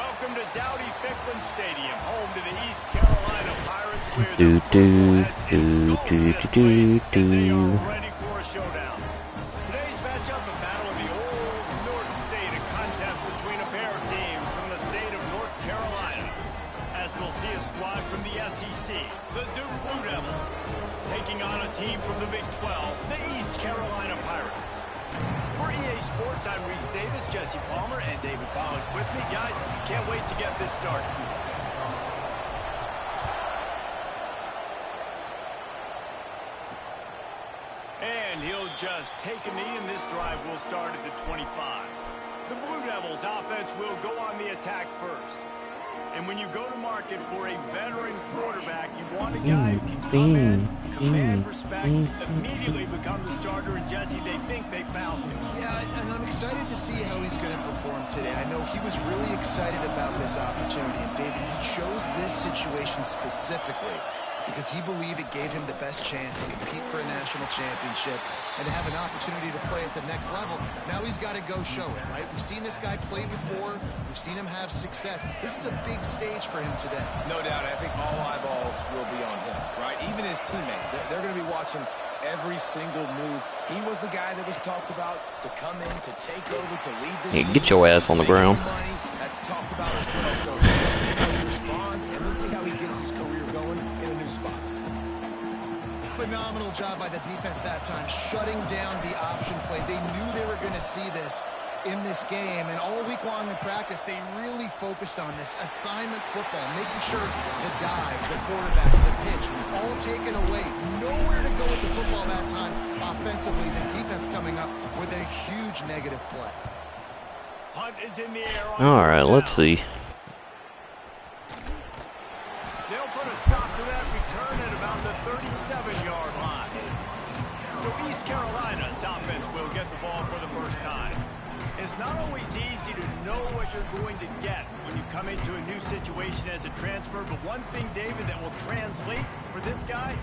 Welcome to Dowdy-Ficklen Stadium, home to the East Carolina Pirates, where Do the do football has do its do golden do place as they do. are ready for a showdown. Today's matchup, a battle of the old North State, a contest between a pair of teams from the state of North Carolina. As we'll see a squad from the SEC, the Duke Blue Devils, taking on a team from the Big 12, the East Carolina Pirates. For EA Sports, I'm Reese Davis, Jesse Palmer, and David Pollack with me. Guys, can't wait to get this started. And he'll just take a knee, and this drive will start at the 25. The Blue Devils offense will go on the attack first. And when you go to market for a veteran quarterback, you want a guy who can come in, command respect, immediately become the starter. And Jesse, they think they found him. Yeah, and I'm excited to see how he's going to perform today. I know he was really excited about this opportunity. And David, he chose this situation specifically because he believed it gave him the best chance to compete for a national championship and to have an opportunity to play at the next level. Now he's got to go show it, right? We've seen this guy play before. We've seen him have success. This is a big stage for him today. No doubt. I think all eyeballs will be on him, right? Even his teammates. They're going to be watching every single move. He was the guy that was talked about to come in, to take over, to lead this team. Get your ass on the ground. That's talked about as well. So let's see how he responds, and let's see how he gets his career going in a new spot. Phenomenal job by the defense that time, shutting down the option play. They knew they were going to see this in this game, and all week long in practice, they really focused on this assignment football, making sure the dive, the quarterback, the pitch, all taken away. Nowhere to go with the football that time offensively. The defense coming up with a huge negative play. Hunt is in the air. All right, let's see. They'll put a stop to that return at about the 37-yard line. So East Carolina's offense will get the ball for the first time. It's not always easy to know what you're going to get when you come into a new situation as a transfer, but one thing, David, that will translate for this guy,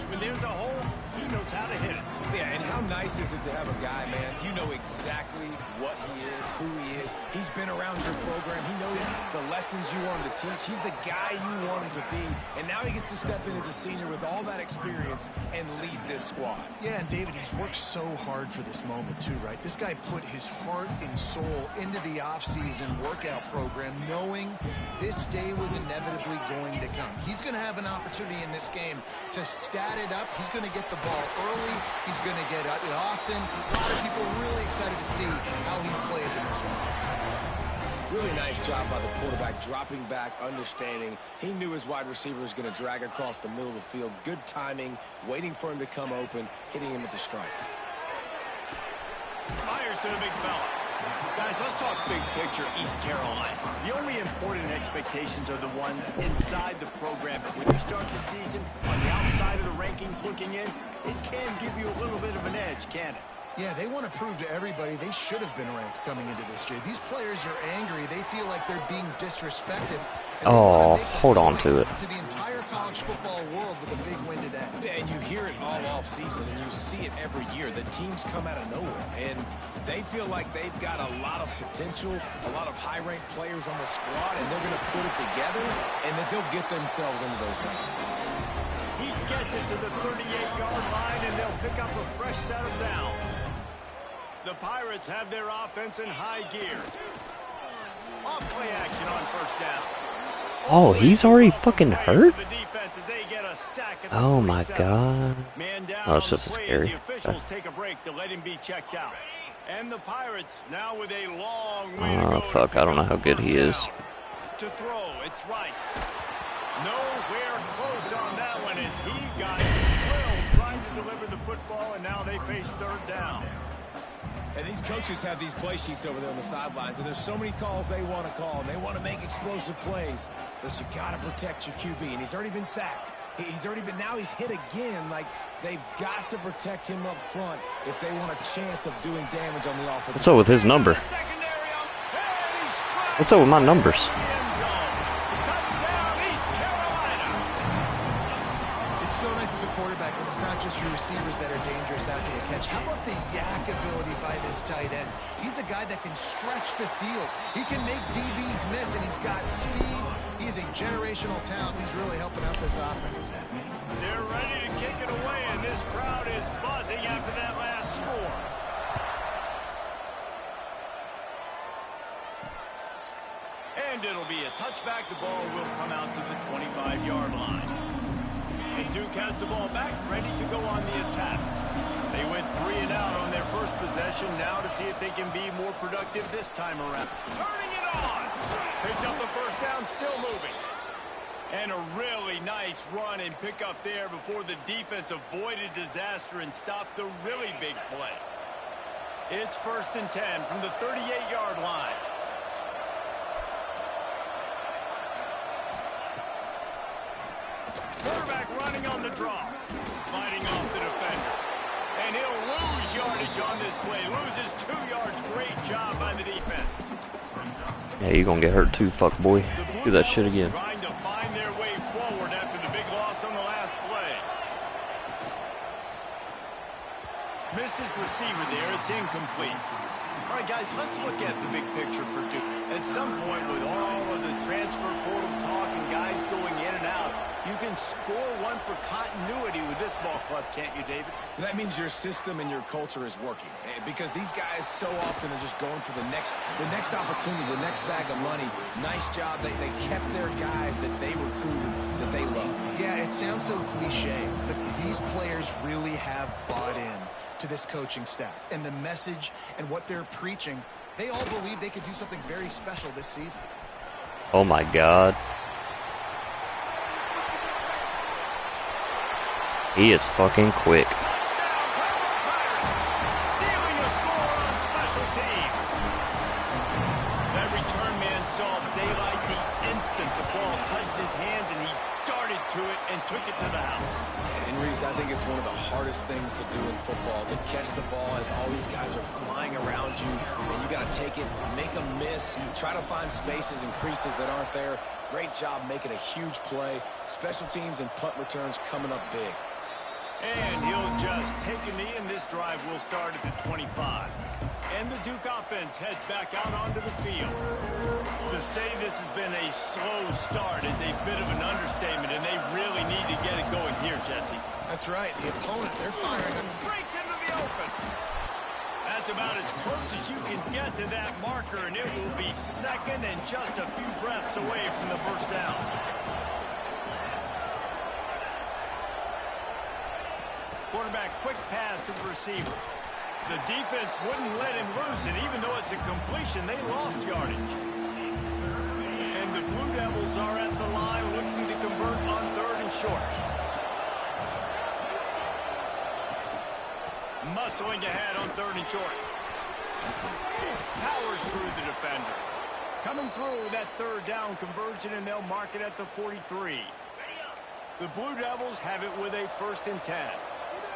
when there's a hole, he knows how to hit it. Yeah, and how nice is it to have a guy, man, you know exactly what he is, who he is. He's been around your program. He knows the lessons you want him to teach. He's the guy you want him to be. And now he gets to step in as a senior with all that experience and lead this squad. Yeah, and David, he's worked so hard for this moment too, right? This guy put his heart and soul into the offseason workout program, knowing this day was inevitably going to come. He's going to have an opportunity in this game to stat it up. He's going to get the ball early. He's going to get it often. A lot of people really excited to see how he plays in this one. Really nice job by the quarterback, dropping back, understanding. He knew his wide receiver was going to drag across the middle of the field. Good timing, waiting for him to come open, hitting him at the strike. Fires to the big fella. Guys, let's talk big picture East Carolina. The only important expectations are the ones inside the program. But when you start the season on the outside of the rankings looking in, it can give you a little bit of an edge, can it? Yeah, they want to prove to everybody they should have been ranked coming into this year. These players are angry. They feel like they're being disrespected. Oh, hold on to it. To the entire college football world with a big win today. Yeah, and you hear it all off season, and you see it every year. The teams come out of nowhere, and they feel like they've got a lot of potential, a lot of high-ranked players on the squad, and they're going to put it together, and that they'll get themselves into those rankings. He gets it to the 38-yard line, and they'll pick up a fresh set of downs. The Pirates have their offense in high gear. Off play action on first down. Oh, he's already fucking hurt? The defense as they get a sack at the Oh my 47. god. Man down Oh, it's on just the play scary. as the officials take a break to let him be checked out. And the Pirates now with a long way to go. Oh fuck, I don't know how good he is. To throw, it's Rice. Nowhere close on that one as he got drilled trying to deliver the football, and now they face third down. And these coaches have these play sheets over there on the sidelines, and there's so many calls they want to call. They want to make explosive plays, but you got to protect your QB, and he's already been sacked. He's already been, now he's hit again. Like, they've got to protect him up front if they want a chance of doing damage on the offense. What's up with his number? What's up with my numbers? It's so nice this is a quarterback when it's not just your receivers that are dangerous after the catch. How about the yak ability by this tight end? He's a guy that can stretch the field. He can make DBs miss, and he's got speed. He's a generational talent. He's really helping out this offense. They're ready to kick it away, and this crowd is buzzing after that last score. And it'll be a touchback. The ball will come out to the 25-yard line. And Duke has the ball back, ready to go on the attack. They went 3 and out on their first possession. Now to see if they can be more productive this time around. Turning it on. Picks up the first down, still moving. And a really nice run and pick up there before the defense avoided disaster and stopped the really big play. It's 1st and 10 from the 38-yard line. Quarterback running on the draw. Fighting off the defender. And he'll lose yardage on this play. Loses 2 yards. Great job by the defense. Yeah, you're gonna get hurt too, fuck boy. Do that shit again. Trying to find their way forward after the big loss on the last play. Missed his receiver there. It's incomplete. All right, guys, let's look at the big picture for Duke. At some point, with all of the transfer portal talk and guys going in and out, you can score one for continuity with this ball club, can't you, David? That means your system and your culture is working, because these guys so often are just going for the next opportunity, the next bag of money. Nice job. They kept their guys that they recruited, that they love. Yeah, it sounds so cliche, but these players really have bought in to this coaching staff and the message and what they're preaching. They all believe they could do something very special this season. Oh my God. He is fucking quick. Touchdown, Pirates! Stealing a score on special teams. That return man saw daylight the instant the ball touched his hands, and he darted to it and took it to the house. And Reese, I think it's one of the hardest things to do in football, to catch the ball as all these guys are flying around you, and you got to take it, make them miss, try to find spaces and creases that aren't there. Great job making a huge play. Special teams and punt returns coming up big. And he'll just take a knee, and this drive will start at the 25. And the Duke offense heads back out onto the field. To say this has been a slow start is a bit of an understatement, and they really need to get it going here, Jesse. That's right. The opponent, they're firing him. Breaks into the open. That's about as close as you can get to that marker, and it will be second and just a few breaths away from the first down. Quarterback, quick pass to the receiver. The defense wouldn't let him loose, and even though it's a completion, they lost yardage. And the Blue Devils are at the line looking to convert on 3rd and short. Muscling ahead on 3rd and short. Powers through the defender. Coming through that 3rd down conversion, and they'll mark it at the 43. The Blue Devils have it with a 1st and 10.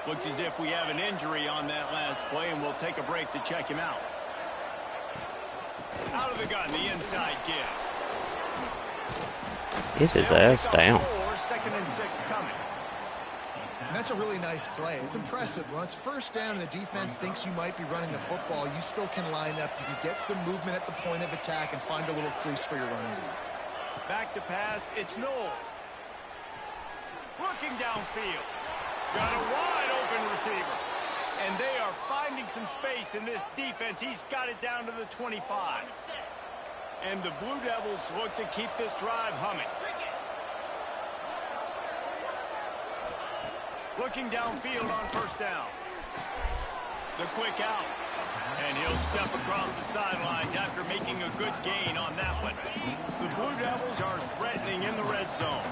Looks as if we have an injury on that last play, and we'll take a break to check him out. Out of the gun, the inside give. Get his ass down. 2nd and 6 coming. And that's a really nice play. It's impressive. When it's 1st down and the defense thinks you might be running the football, you still can line up. You can get some movement at the point of attack and find a little crease for your running back. Back to pass, it's Knowles. Looking downfield. Got a wide open receiver. And they are finding some space in this defense. He's got it down to the 25. And the Blue Devils look to keep this drive humming. Looking downfield on 1st down. The quick out. And he'll step across the sidelines after making a good gain on that one. The Blue Devils are threatening in the red zone.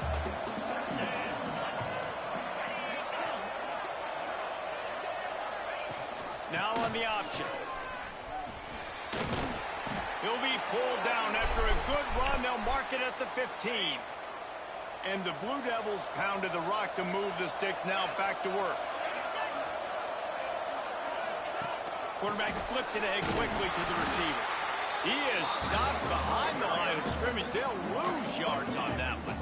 Now on the option. He'll be pulled down after a good run. They'll mark it at the 15. And the Blue Devils pounded the rock to move the sticks. Now back to work. Quarterback flips it ahead quickly to the receiver. He is stopped behind the line of scrimmage. They'll lose yards on that one.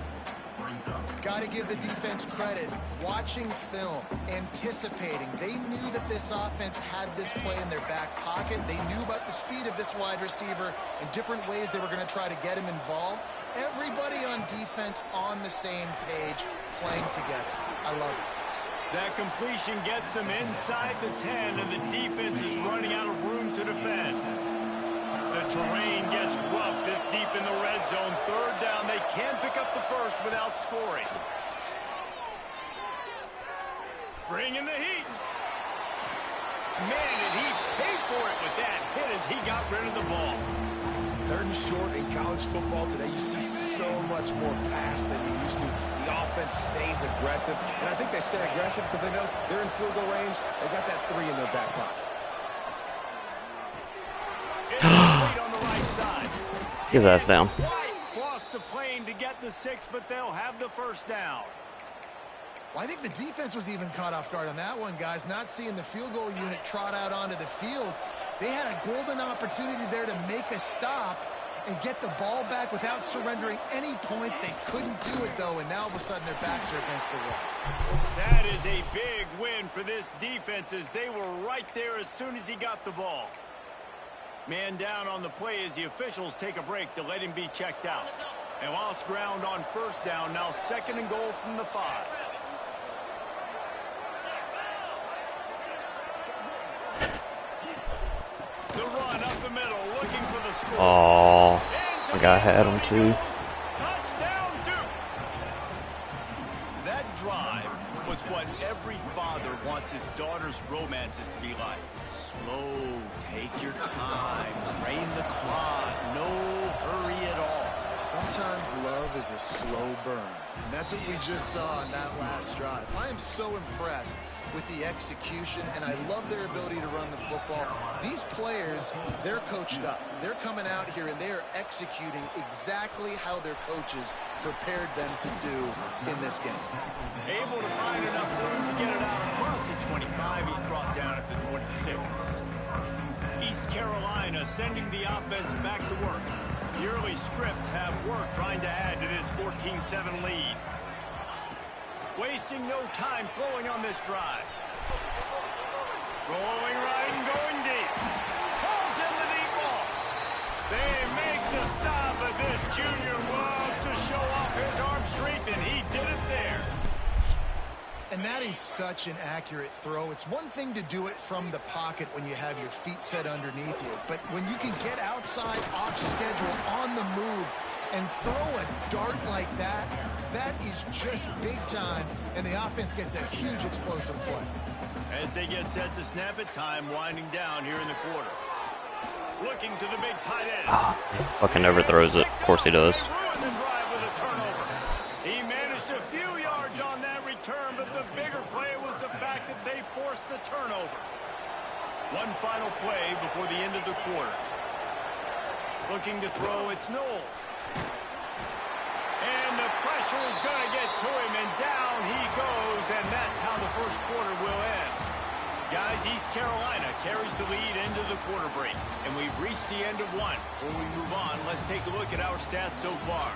Got to give the defense credit. Watching film, anticipating. They knew that this offense had this play in their back pocket. They knew about the speed of this wide receiver and different ways they were going to try to get him involved. Everybody on defense on the same page, playing together. I love it. That completion gets them inside the 10, and the defense is running out of room to defend. The terrain gets rough this deep in the red zone. Third down, they can't pick up the first without scoring. Bringing the heat. Man, did he pay for it with that hit as he got rid of the ball. 3rd and short in college football today. You see so much more pass than you used to. The offense stays aggressive, and I think they stay aggressive because they know they're in field goal range. They got that 3 in their back pocket. On the right side. His ass down. Cross the plane to get the 6, but they'll have the first down. Well, I think the defense was even caught off guard on that one, guys. Not seeing the field goal unit trot out onto the field. They had a golden opportunity there to make a stop and get the ball back without surrendering any points. They couldn't do it, though, and now all of a sudden their backs are against the wall. That is a big win for this defense as they were right there as soon as he got the ball. Man down on the play as the officials take a break to let him be checked out. They lost ground on first down, now 2nd and goal from the 5. The run up the middle, looking for the score. Oh, my guy had him too. Touchdown, Duke. That drive was what every father wants his daughter's romances to be like. Slow, take your time, drain the clock, no hurry at all. Sometimes love is a slow burn, and that's what we just saw in that last drive. I am so impressed with the execution, and I love their ability to run the football. These players, they're coached up. They're coming out here, and they are executing exactly how their coaches prepared them to do in this game. Able to find enough room to get it out across the 25. He's brought down at the 26. East Carolina sending the offense back to work. The early scripts have worked trying to add to this 14-7 lead. Wasting no time throwing on this drive. Rolling right and going deep. Pulls in the deep ball. They make the stop, but this junior loves to show off his arm strength, and he did it there. And that is such an accurate throw. It's one thing to do it from the pocket when you have your feet set underneath you, but when you can get outside, off schedule, on the move, and throw a dart like that, that is just big time, and the offense gets a huge explosive play. As they get set to snap it, time winding down here in the quarter. Looking to the big tight end. Fucking overthrows it. Of course he does. Ruined the drive with a turnover. He managed a few yards on that return, but the bigger play was the fact that they forced the turnover. One final play before the end of the quarter. Looking to throw, it's Knowles. And the pressure is going to get to him, and down he goes, and that's how the first quarter will end. Guys, East Carolina carries the lead into the quarter break, and we've reached the end of one. Before we move on, let's take a look at our stats so far.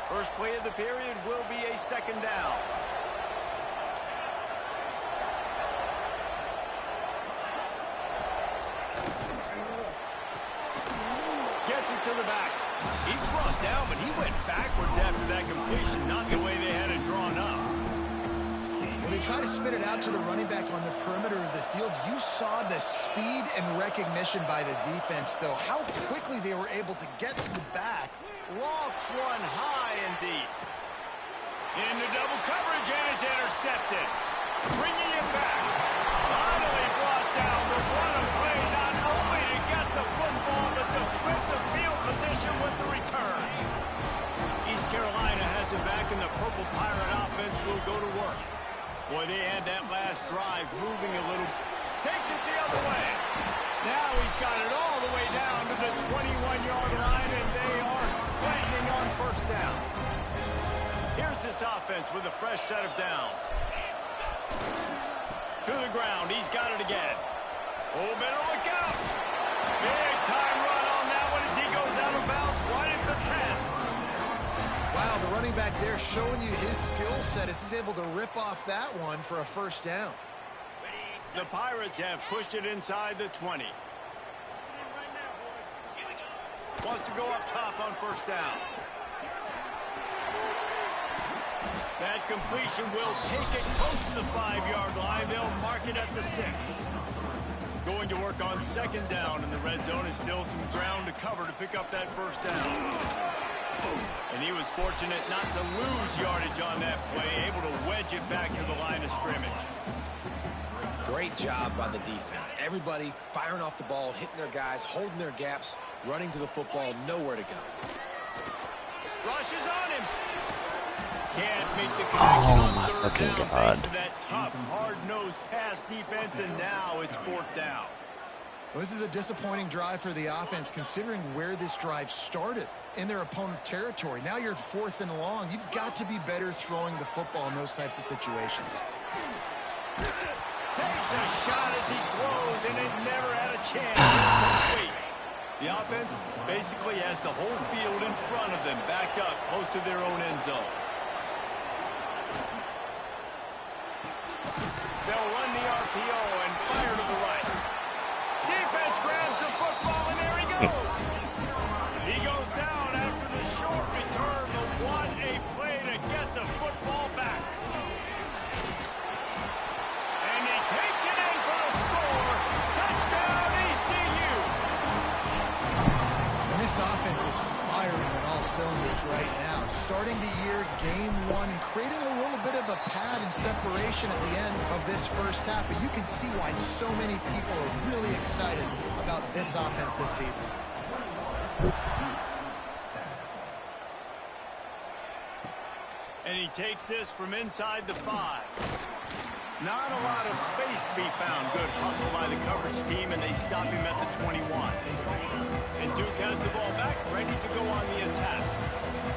First play of the period will be a 2nd down. Gets it to the back. He's brought down, but he went backwards after that completion, not the way they had it drawn up. When they try to spit it out to the running back on the perimeter of the field, you saw the speed and recognition by the defense, though. How quickly they were able to get to the back. Lofts one high and deep. Into double coverage, and it's intercepted. Bringing it back. Finally brought down, but what a play, not only to get the football, but to flip the field position with the return. East Carolina has it back, and the Purple Pirate offense will go to work. Boy, they had that last drive moving a little. Takes it the other way. Now he's got it all the way down to the 21-yard line, and they are threatening on first down. Here's this offense with a fresh set of downs. To the ground, he's got it again. Oh, better look out. Big time run on that one as he goes out of bounds right at the 10. Wow, the running back there showing you his skill set as he's able to rip off that one for a first down. The Pirates have pushed it inside the 20. Wants to go up top on first down. That completion will take it close to the 5-yard line. They'll mark it at the 6. Going to work on second down, and the red zone is still some ground to cover to pick up that first down. And he was fortunate not to lose yardage on that play, able to wedge it back to the line of scrimmage. Great job by the defense. Everybody firing off the ball, hitting their guys, holding their gaps, running to the football, nowhere to go. Rushes on him. Can't make the connection on third fucking down God. thanks to that tough, hard-nosed pass defense, and now it's fourth down. Well, this is a disappointing drive for the offense considering where this drive started in their opponent territory. Now you're 4th and long. You've got to be better throwing the football in those types of situations. Takes a shot as he throws, and it never had a chance. Incomplete. The offense basically has the whole field in front of them, backed up close to their own end zone. They'll run the RPO and fire to the right. Defense grabs the football, and there he goes. He goes down after the short return, but what a play to get the football back. And he takes it in for the score. Touchdown, ECU. And this offense is firing on all cylinders right now. Starting the year, game 1, and creating a little bit of a pad and separation at the end of this first half. But you can see why so many people are really excited about this offense this season. And he takes this from inside the 5. Not a lot of space to be found. Good hustle by the coverage team, and they stop him at the 21. And Duke has the ball back, ready to go on the attack.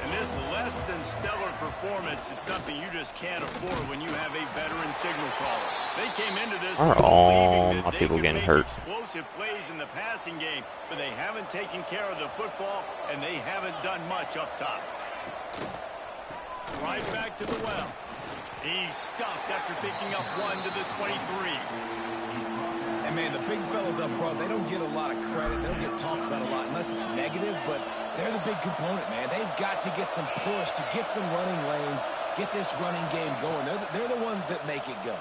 And this less than stellar performance is something you just can't afford when you have a veteran signal caller. They came into this Are all believing my that they people could getting make hurt? explosive plays in the passing game, but they haven't taken care of the football, and they haven't done much up top. Right back to the well. He's stuffed after picking up 1 to the 23. And, man, the big fellas up front, they don't get a lot of credit. They don't get talked about a lot unless it's negative, but they're the big component, man. They've got to get some push, to get some running lanes, get this running game going. They're the ones that make it go.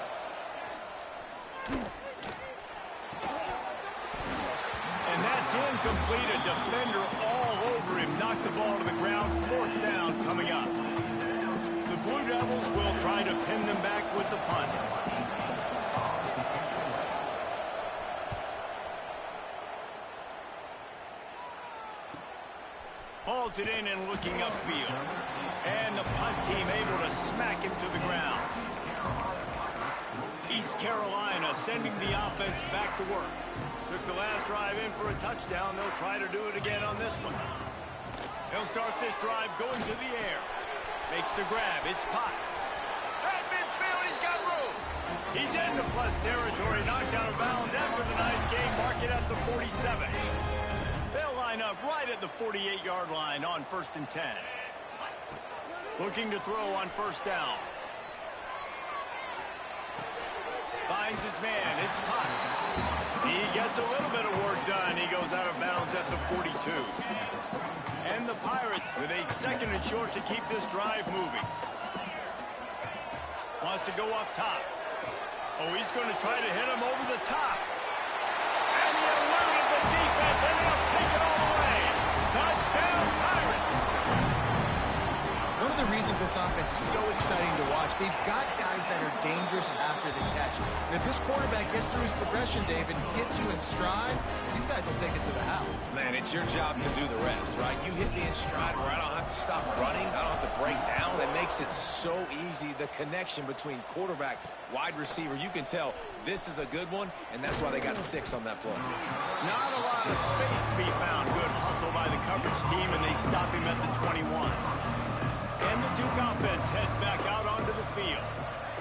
And that's incomplete. A defender all over him. Knocked the ball to the ground. Fourth down coming up. The Blue Devils will try to pin them back with the punt. Hauls it in and looking upfield. And the punt team able to smack him to the ground. East Carolina sending the offense back to work. Took the last drive in for a touchdown. They'll try to do it again on this one. He'll start this drive going to the air. Makes the grab. It's Potts. At midfield, he's got room. He's into plus territory. Knocked out of bounds after the nice game. Mark it at the 47. They'll line up right at the 48-yard line on 1st and 10. Looking to throw on first down. Finds his man. It's Potts. He gets a little bit of work done. He goes out of bounds at the 42. And the Pirates with a 2nd and short to keep this drive moving. Wants to go up top. Oh, he's going to try to hit him over the top. And he eluded the defense, and they'll take it all the way. Touchdown, Pirates. One of the reasons this offense is so exciting to watch, they've got guys that are dangerous after the catch. And if this quarterback gets through his progression, David, hits you in stride, these guys will take it to the house. Man, it's your job to do the rest, right? You hit me in stride where I don't have to stop running. I don't have to break down. It makes it so easy. The connection between quarterback, wide receiver, you can tell this is a good one, and that's why they got 6 on that play. Not a lot of space to be found. Good hustle by the coverage team, and they stop him at the 21. And the Duke offense heads back out onto the field.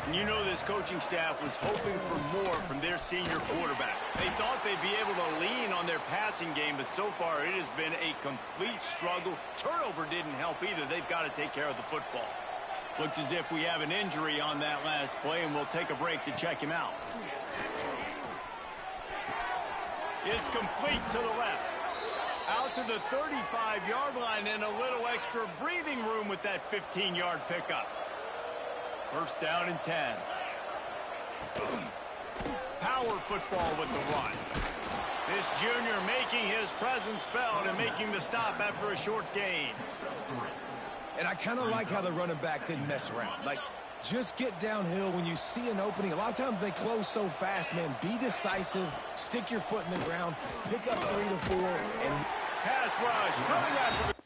And you know this coaching staff was hoping for more from their senior quarterback. They thought they'd be able to lean on their passing game, but so far it has been a complete struggle. Turnover didn't help either. They've got to take care of the football. Looks as if we have an injury on that last play, and we'll take a break to check him out. It's complete to the left. Out to the 35-yard line, and a little extra breathing room with that 15-yard pickup. First down and 10. Power football with the run. This junior making his presence felt and making the stop after a short gain. And I kind of like how the running back didn't mess around. Like, just get downhill when you see an opening. A lot of times they close so fast, man. Be decisive, stick your foot in the ground, pick up 3 to 4, and pass rush coming after the...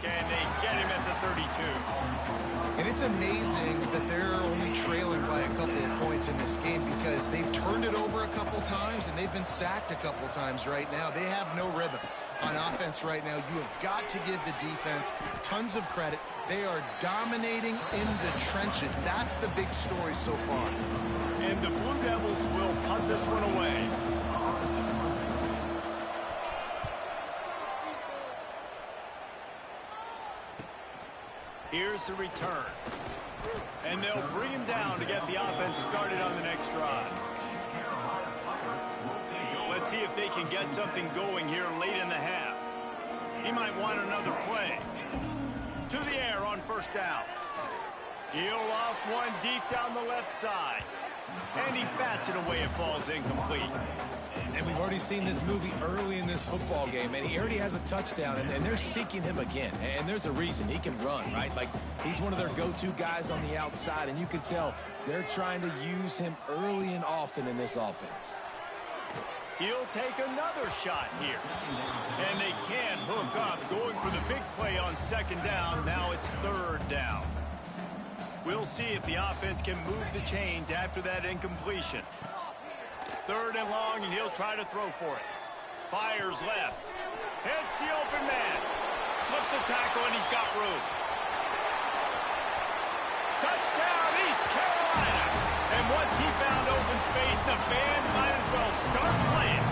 And they get him at the 32. And it's amazing that they're only trailing by a couple of points in this game because they've turned it over a couple times and they've been sacked a couple times right now. They have no rhythm on offense right now. You have got to give the defense tons of credit. They are dominating in the trenches. That's the big story so far. And the Blue Devils will punt this one away. Here's the return. And they'll bring him down to get the offense started on the next drive. Let's see if they can get something going here late in the half. He might want another play. To the air on first down. He'll off one deep down the left side. And he bats it away. It falls incomplete. And we've already seen this movie early in this football game, and he already has a touchdown, and they're seeking him again. And there's a reason. He can run, right? Like, he's one of their go-to guys on the outside, and you can tell they're trying to use him early and often in this offense. He'll take another shot here. And they can't hook up, going for the big play on second down. Now it's third down. We'll see if the offense can move the chains after that incompletion. Third and long, and he'll try to throw for it. Fires left. Hits the open man. Slips a tackle, and he's got room. Touchdown, East Carolina. And once he found open space, the band might as well start playing.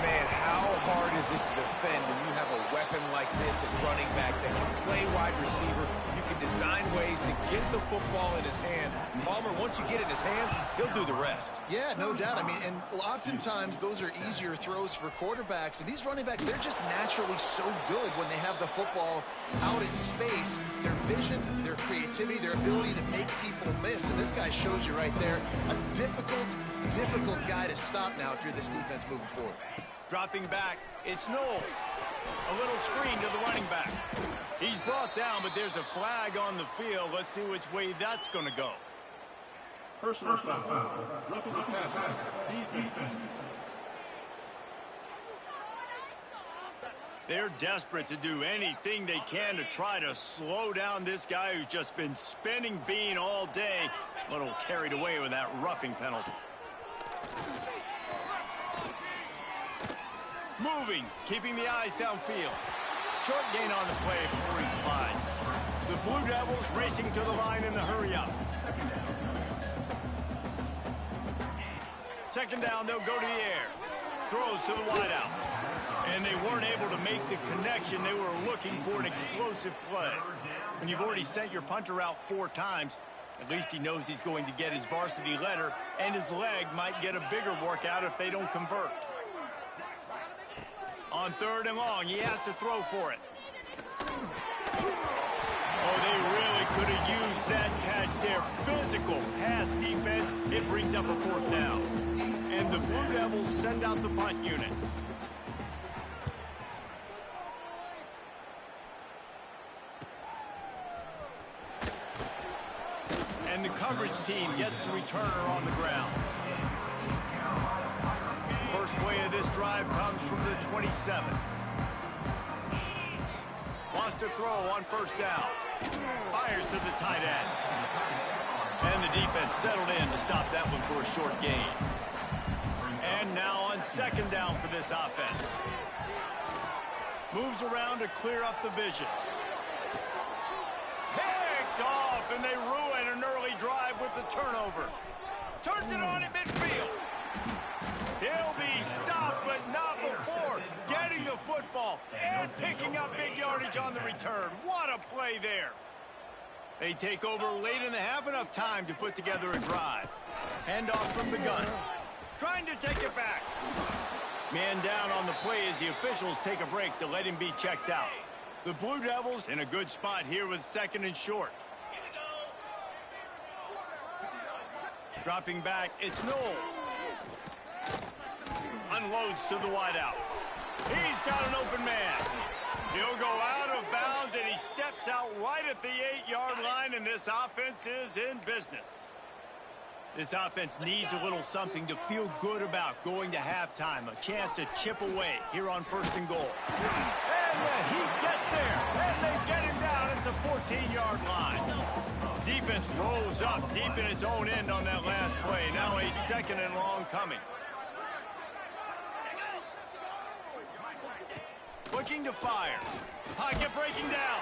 Man, how hard is it to defend when you have a weapon like this at running back that can play wide receiver? You can design ways to get the football in his hand. Palmer, once you get it in his hands, he'll do the rest. Yeah, no doubt. I mean, and oftentimes those are easier throws for quarterbacks. And these running backs, they're just naturally so good when they have the football out in space. Their vision, their creativity, their ability to make people miss. And this guy shows you right there a difficult guy to stop now if you're this defense moving forward. Dropping back, it's Knowles. A little screen to the running back. He's brought down, but there's a flag on the field. Let's see which way that's going to go. Personal foul. Roughing the passer. Defense. They're desperate to do anything they can to try to slow down this guy who's just been spinning bean all day. A little carried away with that roughing penalty. Moving, keeping the eyes downfield. Short gain on the play before he slides. The Blue Devils racing to the line in the hurry-up. Second down, they'll go to the air. Throws to the wideout. And they weren't able to make the connection. They were looking for an explosive play. When you've already sent your punter out 4 times, at least he knows he's going to get his varsity letter, and his leg might get a bigger workout if they don't convert. On third and long, he has to throw for it. Oh, they really could have used that catch there. Physical pass defense. It brings up a 4th down. And the Blue Devils send out the punt unit. And the coverage team gets the returner on the ground. First play of this drive comes from the 27. Wants to throw on first down. Fires to the tight end. And the defense settled in to stop that one for a short gain. And now on second down for this offense. Moves around to clear up the vision. Picked off, and they ruin an early drive with the turnover. Turns it on at midfield. He'll be stopped, but not before getting the football and picking up big yardage on the return. What a play there. They take over late in the half, enough time to put together a drive. Handoff from the gun. Trying to take it back. Man down on the play as the officials take a break to let him be checked out. The Blue Devils in a good spot here with second and short. Dropping back, it's Knowles. Unloads to the wideout. He's got an open man. He'll go out of bounds, and he steps out right at the 8-yard line, and this offense is in business. This offense needs a little something to feel good about going to halftime. A chance to chip away here on first and goal. And the Heat gets there, and they get him down at the 14-yard line. Defense rolls up deep in its own end on that last play. Now a second and long coming. Looking to fire. Pocket breaking down.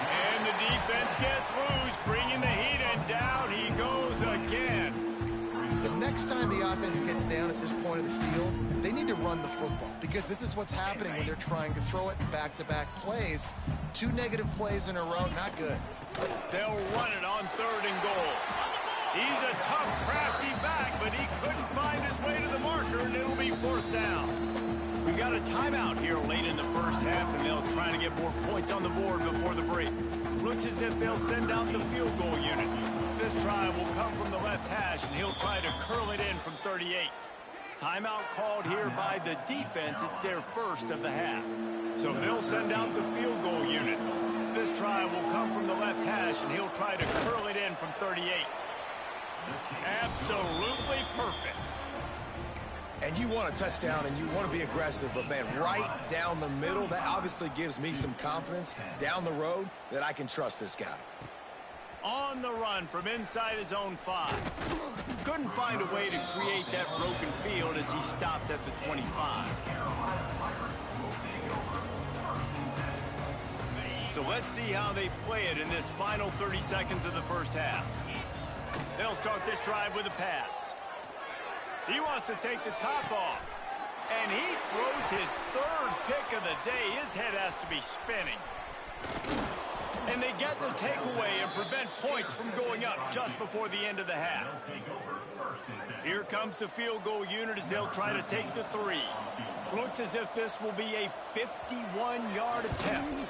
And the defense gets loose, bringing the Heat, and down he goes again. The next time the offense gets down at this point of the field, they need to run the football, because this is what's happening when they're trying to throw it in back-to-back plays. 2 negative plays in a row, not good. They'll run it on third and goal. He's a tough, crafty back, but he couldn't find his way to the marker, and it'll be fourth down. We got a timeout here late in the first half, and they'll try to get more points on the board before the break. Looks as if they'll send out the field goal unit. This try will come from the left hash, and he'll try to curl it in from 38. Timeout called here by the defense. It's their first of the half. So they'll send out the field goal unit. This try will come from the left hash, and he'll try to curl it in from 38. Absolutely perfect. And you want a touchdown, and you want to be aggressive, but, man, right down the middle, that obviously gives me some confidence down the road that I can trust this guy. On the run from inside his own 5. Couldn't find a way to create that broken field as he stopped at the 25. So let's see how they play it in this final 30 seconds of the first half. They'll start this drive with a pass. He wants to take the top off. And he throws his third pick of the day. His head has to be spinning. And they get the takeaway and prevent points from going up just before the end of the half. Here comes the field goal unit as they'll try to take the 3. Looks as if this will be a 51-yard attempt.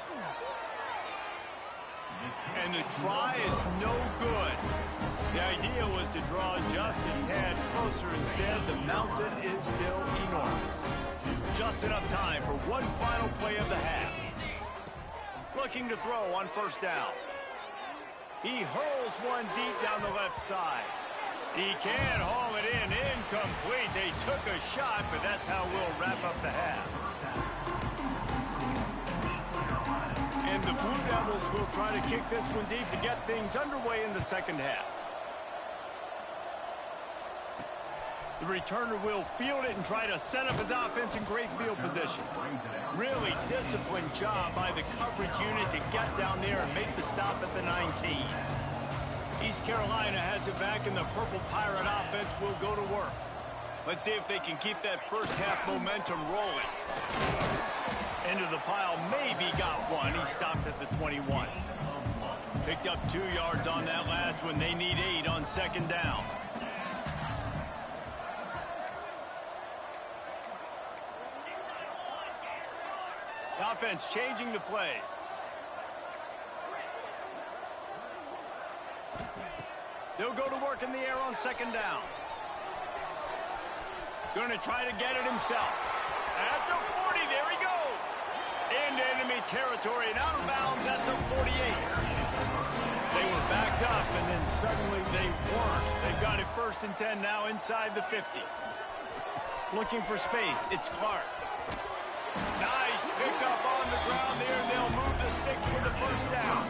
And the try is no good. The idea was to draw just a tad closer. Instead, the mountain is still enormous. Just enough time for one final play of the half. Looking to throw on first down. He hurls one deep down the left side. He can haul it in. Incomplete. They took a shot, but that's how we'll wrap up the half. And the Blue Devils will try to kick this one deep to get things underway in the second half. The returner will field it and try to set up his offense in great field position. Really disciplined job by the coverage unit to get down there and make the stop at the 19. East Carolina has it back, and the Purple Pirate offense will go to work. Let's see if they can keep that first half momentum rolling. Into the pile, maybe got one. He stopped at the 21. Picked up 2 yards on that last one. They need 8 on second down. Offense changing the play. They'll go to work in the air on second down. Going to try to get it himself. At the 40, there he goes. Into enemy territory and out of bounds at the 48. They were backed up, and then suddenly they weren't. They've got it first and 10 now inside the 50. Looking for space. It's Clark. Nice pickup on the ground there, and they'll move the sticks with the first down.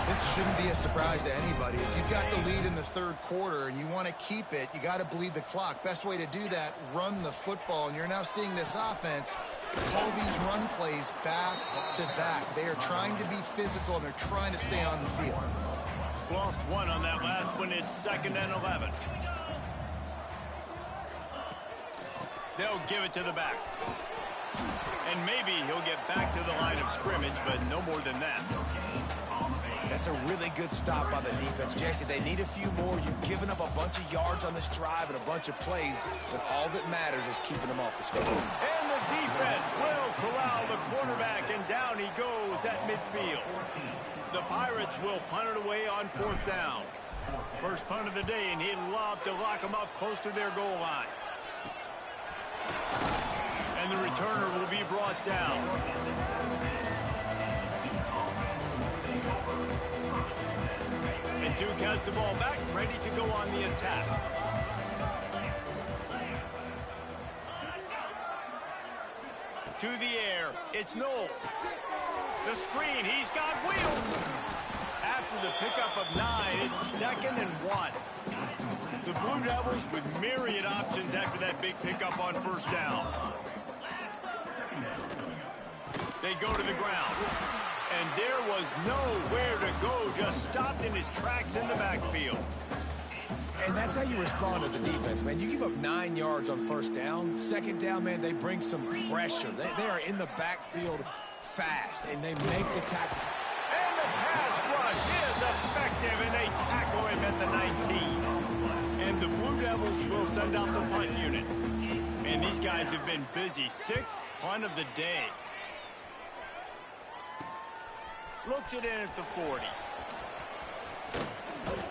This shouldn't be a surprise to anybody. If you've got the lead in the third quarter and you want to keep it, you got to bleed the clock. Best way to do that, run the football. And you're now seeing this offense call these run plays back to back. They are trying to be physical, and they're trying to stay on the field. Lost one on that last one. It's 2nd and 11. They'll give it to the back. And maybe he'll get back to the line of scrimmage, but no more than that. That's a really good stop by the defense. Jesse, they need a few more. You've given up a bunch of yards on this drive and a bunch of plays, but all that matters is keeping them off the score. And the defense will corral the quarterback, and down he goes at midfield. The Pirates will punt it away on 4th down. First punt of the day, and he'd love to lock them up close to their goal line. And the returner will be brought down. And Duke has the ball back, ready to go on the attack. To the air, it's Knowles. The screen, he's got wheels. After the pickup of 9, it's 2nd and 1. The Blue Devils with myriad options after that big pickup on 1st down. They go to the ground. And there was nowhere to go, just stopped in his tracks in the backfield. And that's how you respond as a defense, man. You give up 9 yards on 1st down. 2nd down, man, they bring some pressure. They are in the backfield fast, and they make the tackle. And the pass rush is effective, and they tackle him at the 19. And the Blue Devils will send out the punt unit. And these guys have been busy. 6th punt of the day. Looks it in at the 40.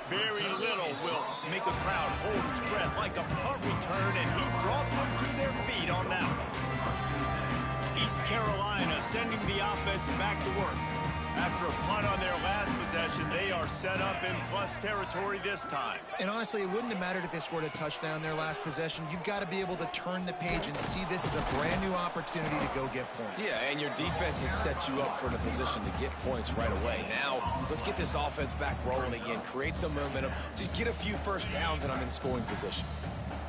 Very little will make a crowd hold its breath like a punt return, and he brought them to their feet on that one. East Carolina sending the offense back to work. After a punt on their last possession, they are set up in plus territory this time. And honestly, it wouldn't have mattered if they scored a touchdown their last possession. You've got to be able to turn the page and see this as a brand new opportunity to go get points. Yeah, and your defense has set you up for the position to get points right away. Now, let's get this offense back rolling again. Create some momentum. Just get a few first downs, and I'm in scoring position.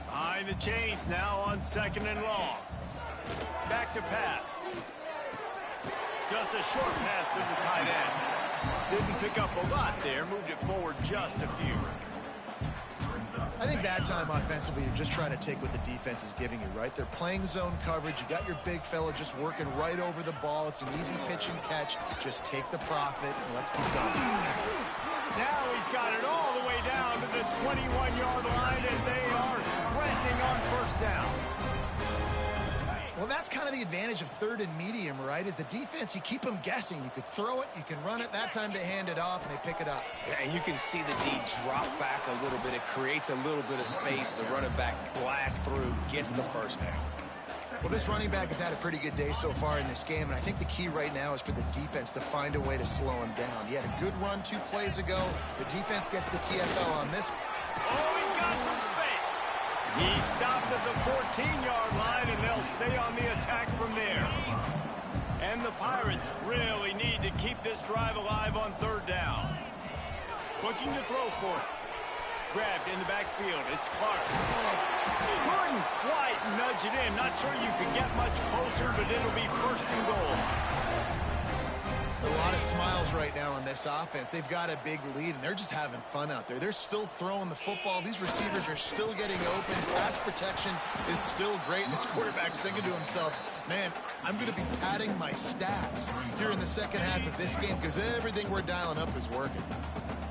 Behind the chains now on 2nd and long. Back to pass. Just a short pass to the tight end. Didn't pick up a lot there. Moved it forward just a few. I think that time offensively, you're just trying to take what the defense is giving you, right? They're playing zone coverage. You got your big fella just working right over the ball. It's an easy pitch and catch. Just take the profit and let's keep going. Now he's got it all the way down to the 21-yard line, and they are threatening on 1st down. Well, that's kind of the advantage of 3rd and medium, right? Is the defense, you keep them guessing. You could throw it, you can run it. That time they hand it off, and they pick it up. Yeah, and you can see the D drop back a little bit. It creates a little bit of space. The running back blasts through, gets the 1st down. Well, this running back has had a pretty good day so far in this game, and I think the key right now is for the defense to find a way to slow him down. He had a good run 2 plays ago. The defense gets the TFL on this. Oh, he's got some space. He stopped at the 14-yard line, and they'll stay on the attack from there. And the Pirates really need to keep this drive alive on 3rd down. Looking to throw for it. Grabbed in the backfield. It's Clark. Couldn't quite nudge it in. Not sure you could get much closer, but it'll be 1st and goal. A lot of smiles right now on this offense. They've got a big lead, and they're just having fun out there. They're still throwing the football. These receivers are still getting open. Pass protection is still great. And this quarterback's thinking to himself, man, I'm going to be padding my stats here in the second half of this game because everything we're dialing up is working.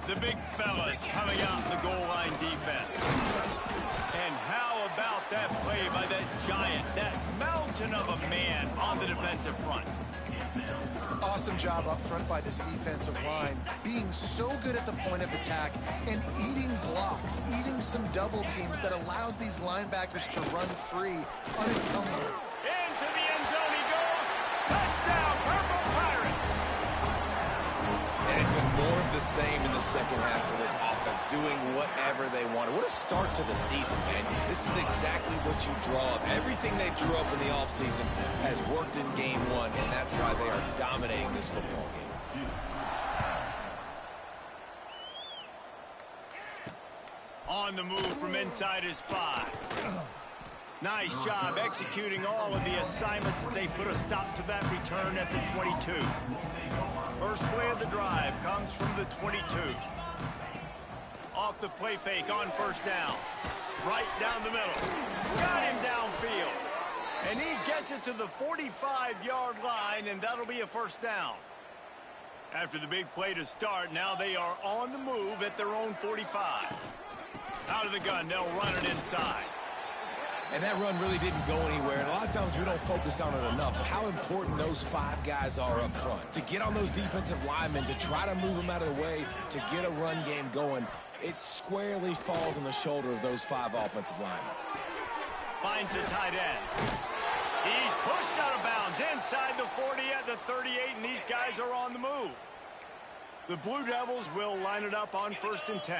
The big fellas coming out in the goal line defense. And how about that play by that giant, that mountain of a man on the defensive front? Awesome job up front by this defensive line, being so good at the point of attack and eating blocks, eating some double teams that allows these linebackers to run free unencumbered. Into the end zone he goes. Touchdown, Purple Pirates. And it's been more of the same in the second half for this offense, doing whatever they wanted. What a start to the season, man. This is exactly what you draw up. Everything they drew up in the offseason has worked in game one, and that's why they are dominating this football game. On the move from inside his 5. Nice job executing all of the assignments as they put a stop to that return at the 22. First play of the drive comes from the 22. Off the play fake on first down. Right down the middle. Got him downfield. And he gets it to the 45-yard line, and that'll be a first down. After the big play to start, now they are on the move at their own 45. Out of the gun, they'll run it inside. And that run really didn't go anywhere. And a lot of times we don't focus on it enough. How important those 5 guys are up front. To get on those defensive linemen, to try to move them out of the way, to get a run game going, it squarely falls on the shoulder of those 5 offensive linemen. Finds a tight end. He's pushed out of bounds inside the 40 at the 38, and these guys are on the move. The Blue Devils will line it up on 1st and 10.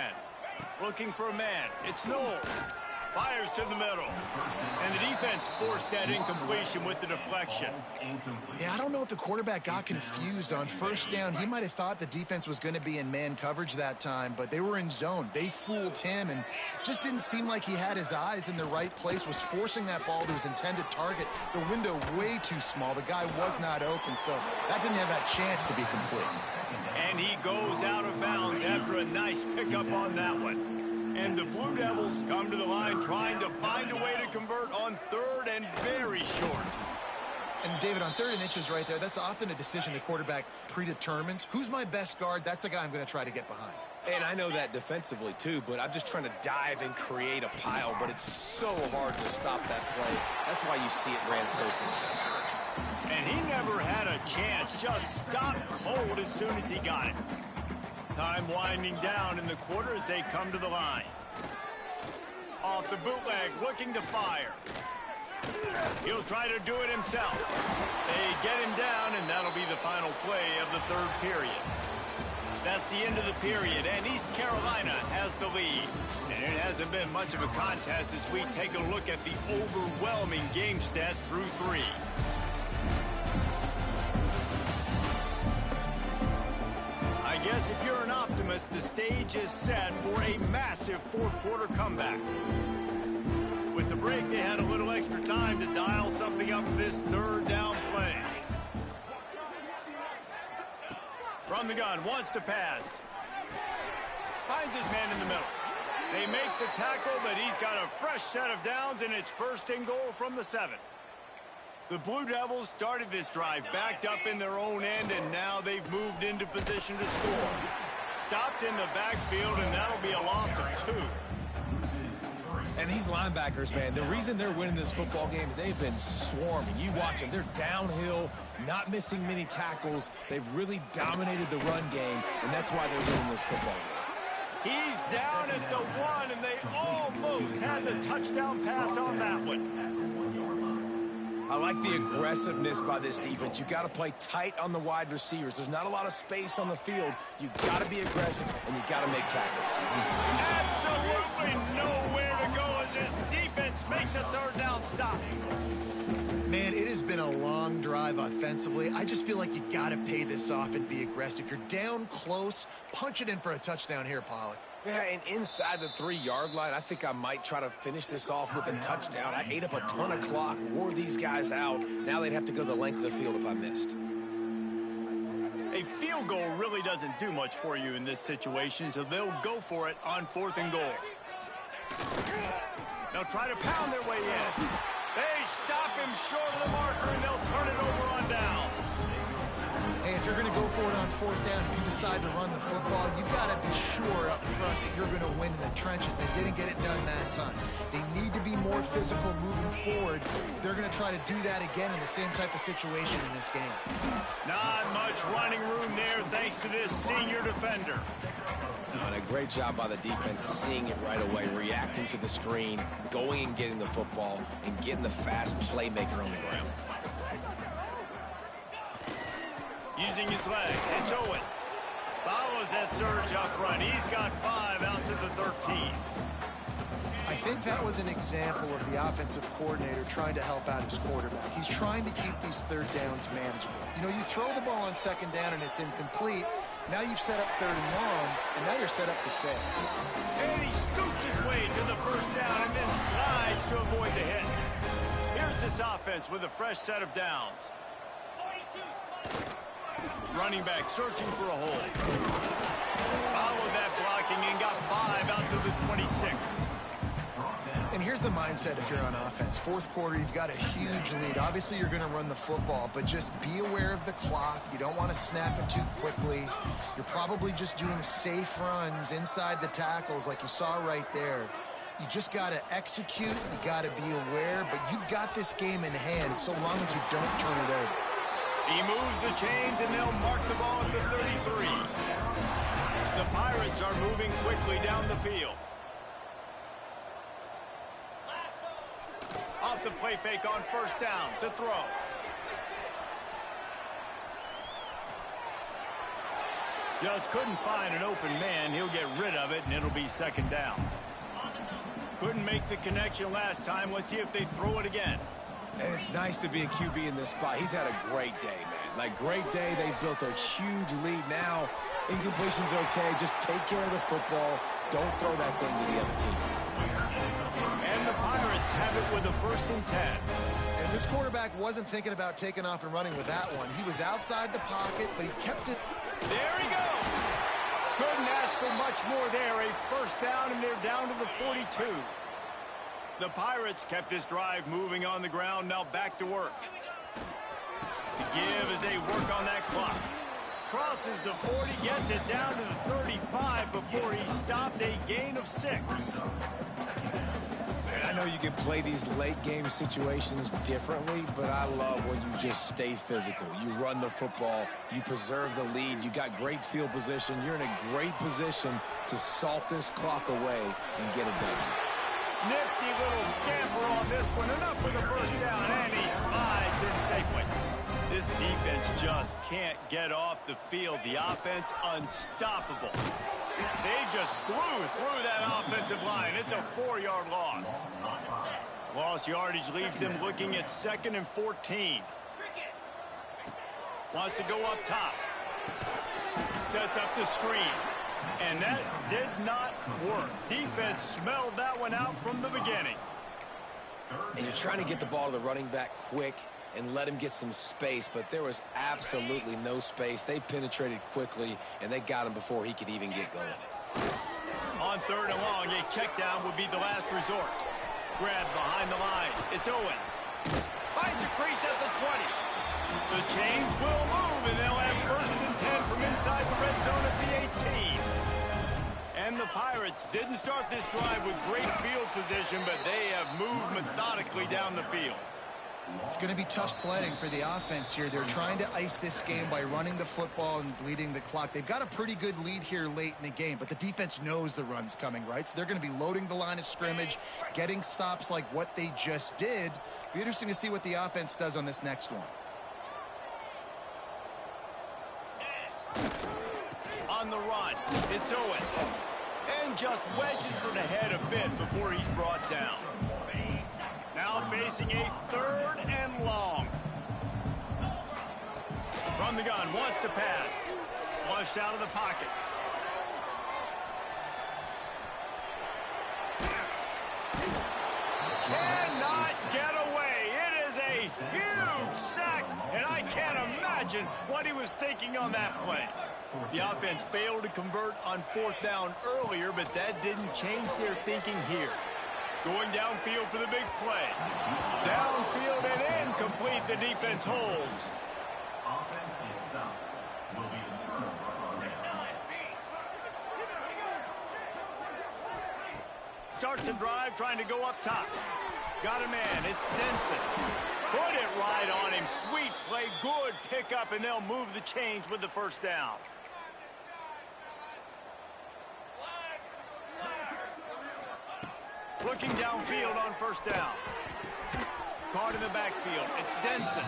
Looking for a man. It's Knowles. Fires to the middle. And the defense forced that incompletion with the deflection. Yeah, I don't know if the quarterback got confused on first down. He might have thought the defense was going to be in man coverage that time, but they were in zone. They fooled him and just didn't seem like he had his eyes in the right place, was forcing that ball to his intended target. The window way too small. The guy was not open, so that didn't have that chance to be complete. And he goes out of bounds after a nice pickup on that one. And the Blue Devils come to the line trying to find a way to convert on 3rd and very short. And David, on 3rd and inches right there, that's often a decision the quarterback predetermines. Who's my best guard? That's the guy I'm going to try to get behind. And I know that defensively too, but I'm just trying to dive and create a pile, but it's so hard to stop that play. That's why you see it ran so successfully. And he never had a chance, just stopped cold as soon as he got it. Time winding down in the quarter as they come to the line. Off the bootleg, looking to fire. He'll try to do it himself. They get him down, and that'll be the final play of the 3rd period. That's the end of the period, and East Carolina has the lead. And it hasn't been much of a contest as we take a look at the overwhelming game stats through 3. I guess if you're an optimist, the stage is set for a massive 4th quarter comeback. With the break, they had a little extra time to dial something up for this 3rd down play. From the gun, wants to pass. Finds his man in the middle. They make the tackle, but he's got a fresh set of downs, and it's 1st and goal from the 7. The Blue Devils started this drive backed up in their own end, and now they've moved into position to score. Stopped in the backfield, and that'll be a loss of 2. And these linebackers, man, the reason they're winning this football game is they've been swarming. You watch them. They're downhill, not missing many tackles. They've really dominated the run game, and that's why they're winning this football game. He's down at the 1, and they almost had the touchdown pass on that one. I like the aggressiveness by this defense. You got to play tight on the wide receivers. There's not a lot of space on the field. You got to be aggressive, and you got to make tackles. Absolutely nowhere to go as this defense makes a 3rd down stop. Man, it has been a long drive offensively. I just feel like you got to pay this off and be aggressive. You're down close. Punch it in for a touchdown here, Pollock. Yeah, and inside the 3-yard line, I think I might try to finish this off with a touchdown. I ate up a ton of clock, wore these guys out. Now they'd have to go the length of the field if I missed. A field goal really doesn't do much for you in this situation, so they'll go for it on 4th and goal. They'll try to pound their way in. They stop him short of the marker, and they'll turn it over on down. Hey, if you're going to go for it on 4th down, if you decide to run the football, you've got to be sure up front that you're going to win in the trenches. They didn't get it done that time. They need to be more physical moving forward. They're going to try to do that again in the same type of situation in this game. Not much running room there thanks to this senior defender. And a great job by the defense seeing it right away, reacting to the screen, going and getting the football, and getting the fast playmaker on the ground. Using his legs, it's Owens. Follows that surge up front. He's got 5 out to the 13. I think that was an example of the offensive coordinator trying to help out his quarterback. He's trying to keep these third downs manageable. You know, you throw the ball on second down and it's incomplete. Now you've set up third and long, and now you're set up to fail. And he scoots his way to the first down and then slides to avoid the hit. Here's this offense with a fresh set of downs. Running back searching for a hole. Followed that blocking and got 5 out to the 26. And here's the mindset if you're on offense. Fourth quarter, you've got a huge lead. Obviously, you're going to run the football, but just be aware of the clock. You don't want to snap it too quickly. You're probably just doing safe runs inside the tackles like you saw right there. You just got to execute. You got to be aware, but you've got this game in hand so long as you don't turn it over. He moves the chains, and they'll mark the ball at the 33. The Pirates are moving quickly down the field. Off the play fake on first down to throw. Just couldn't find an open man. He'll get rid of it, and it'll be second down. Couldn't make the connection last time. Let's see if they throw it again. And it's nice to be a QB in this spot. He's had a great day, man. Like, great day. They built a huge lead. Now, incompletion's okay. Just take care of the football. Don't throw that thing to the other team. And the Pirates have it with a 1st and 10. And this quarterback wasn't thinking about taking off and running with that one. He was outside the pocket, but he kept it. There he goes. Couldn't ask for much more there. A 1st down, and they're down to the 42. The Pirates kept this drive moving on the ground. Now back to work. The give as they work on that clock. Crosses the 40, gets it down to the 35 before he stopped, a gain of 6. I know you can play these late game situations differently, but I love when you just stay physical. You run the football, you preserve the lead, you got great field position, you're in a great position to salt this clock away and get it done. Nifty little scamper on this one, enough for the 1st down, and he slides in safely. This defense just can't get off the field. The offense unstoppable. They just blew through that offensive line. It's a 4-yard loss. Lost yardage leaves them looking at 2nd and 14. Wants to go up top. Sets up the screen. And that did not work. Defense smelled that one out from the beginning. And you're trying to get the ball to the running back quick and let him get some space, but there was absolutely no space. They penetrated quickly, and they got him before he could even get going. On 3rd and long, a check down would be the last resort. Grab behind the line. It's Owens. Finds a crease at the 20. The chains will move, and they'll have 1st and 10 from inside the red zone at the 18. And the Pirates didn't start this drive with great field position, but they have moved methodically down the field. It's going to be tough sledding for the offense here. They're trying to ice this game by running the football and bleeding the clock. They've got a pretty good lead here late in the game, but the defense knows the run's coming, right? So they're going to be loading the line of scrimmage, getting stops like what they just did. Be interesting to see what the offense does on this next one. On the run, it's Owens. And just wedges it ahead a bit before he's brought down. Now facing a 3rd and long. From the gun, wants to pass. Flushed out of the pocket. Cannot get away. It is a huge sack, and I can't imagine what he was thinking on that play. The offense failed to convert on 4th down earlier, but that didn't change their thinking here. Going downfield for the big play. Downfield and incomplete. The defense holds. Starts a drive trying to go up top. Got a man. It's Denson. Put it right on him. Sweet play. Good pickup, and they'll move the chains with the 1st down. Looking downfield on 1st down. caught in the backfield. It's Denson.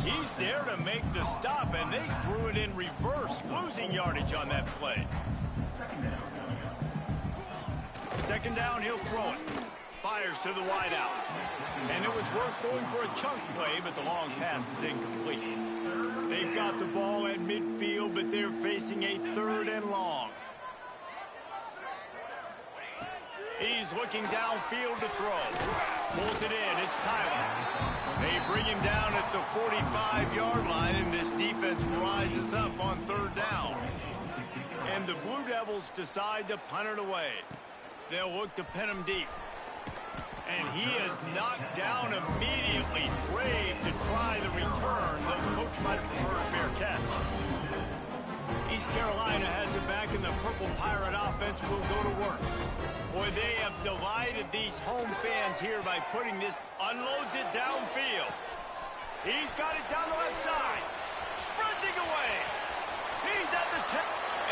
He's there to make the stop, and they threw it in reverse, losing yardage on that play. Second down, he'll throw it. Fires to the wideout. And it was worth going for a chunk play, but the long pass is incomplete. They've got the ball at midfield, but they're facing a 3rd and long. He's looking downfield to throw. Pulls it in. It's Tyler. They bring him down at the 45-yard line, and this defense rises up on 3rd down. And the Blue Devils decide to punt it away. They'll look to pin him deep. And he is knocked down immediately. Brave to try the return. The coach might prefer a fair catch. East Carolina has it back, and the Purple Pirate offense will go to work. Boy, they have delighted these home fans here by putting this. Unloads it downfield. He's got it down the left side. Sprinting away. He's at the 10.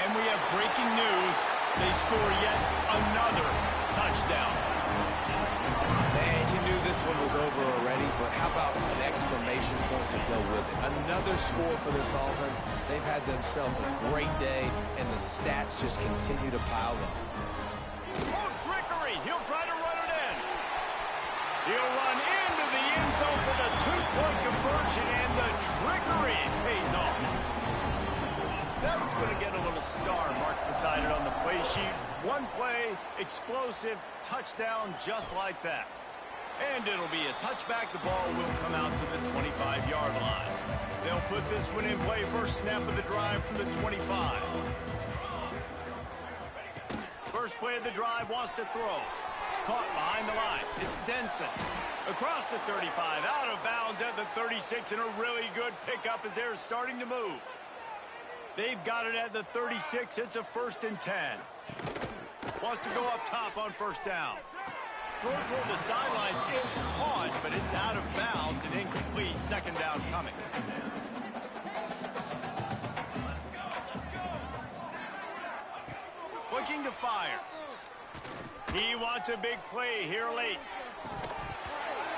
And we have breaking news. They score yet another touchdown. Man, you knew this one was over already, but how about an exclamation point to go with it? Another score for this offense. They've had themselves a great day, and the stats just continue to pile up. Oh, trickery. He'll try to run it in. He'll run into the end zone for the 2-point conversion, and the trickery pays off. That one's going to get a little star marked beside it on the play sheet. One play, explosive, touchdown just like that. And it'll be a touchback. The ball will come out to the 25-yard line. They'll put this one in play. First snap of the drive from the 25. First play of the drive, wants to throw. Caught behind the line. It's Denson. Across the 35, out of bounds at the 36, and a really good pickup as they're starting to move. They've got it at the 36. It's a 1st and 10. Wants to go up top on 1st down. Throw toward the sidelines is caught, but it's out of bounds and incomplete. 2nd down coming. Looking to fire. He wants a big play here late.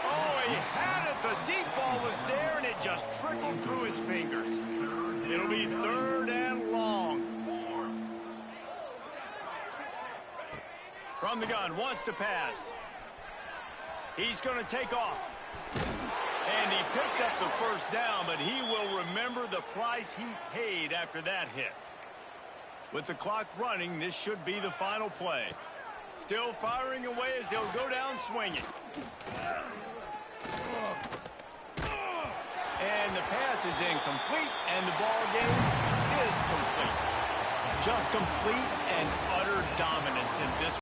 Oh, he had it. The deep ball was there, and it just trickled through his fingers. It'll be 3rd and long. From the gun, wants to pass. He's going to take off. And he picks up the 1st down, but he will remember the price he paid after that hit. With the clock running, this should be the final play. Still firing away as they'll go down swinging. And the pass is incomplete, and the ball game is complete. Just complete and utter dominance in this